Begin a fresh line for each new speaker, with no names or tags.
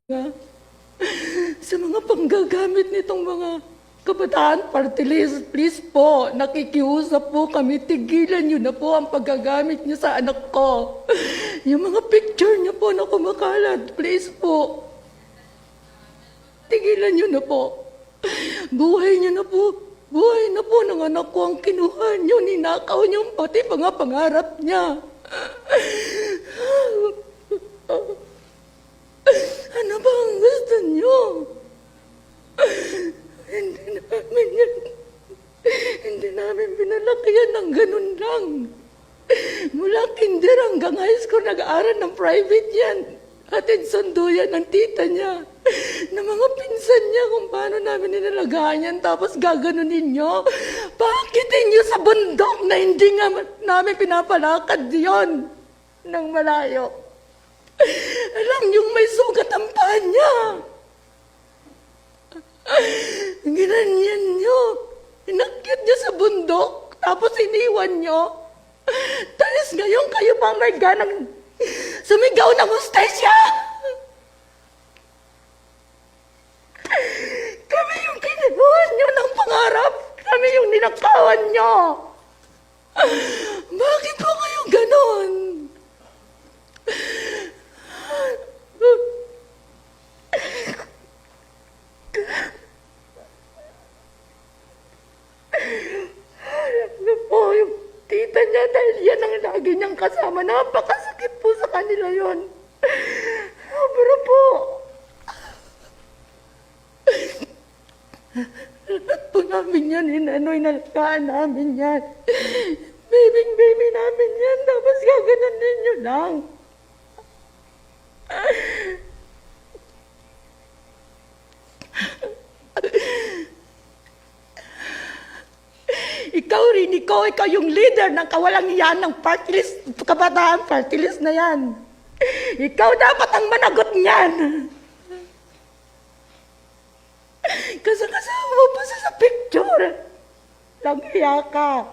nga sa mga panggagamit nitong mga kabataan party list. Please po, nakikiusap po kami, tigilan niyo na po ang paggagamit niyo sa anak ko. Yung mga picture niyo po na kumakalat, please po. Tigilan niyo na po. Buhay niyo na po. Buhay na po ng anak ko ang kinuha niyo, ninakaw niyo pati mga pangarap niya. Ano ba ang gusto niyo? Hindi namin pinalaki yan ng ganun lang. Mula kinder hanggang high school, nag-aaral ng private yan. Atid sundo yan ng tita niya. Na mga pinsan niya kung paano namin ninalagaan yan. Tapos gaganunin niyo. Bakit inyo sa bundok na hindi nga namin pinapalakad yon ng malayo? Alam niyong may sugat ang paa niya. Ginanyan niyo. Inakyat niyo sa bundok. Tapos iniwan niyo. Tapos ngayon kayo pang may ganang sumigaw ng hostesya. Kami yung kinibuhan niyo ng pangarap. Kami yung ninakawan niyo. Bakit po kayo ganon? Ano po yung tita niya dahil yan ang lagi niyang kasama. Napakasakit po sa kanila yon. Pero po, lahat po namin yan, inanoy nalagaan namin yan. Baby namin yan, tapos gaganon ninyo lang. Ikaw yung leader ng kawalang iyan ng party list, kabataan party list na yan. Ikaw dapat ang managot niyan. Kasama mo pa sa picture. Langhiya ka.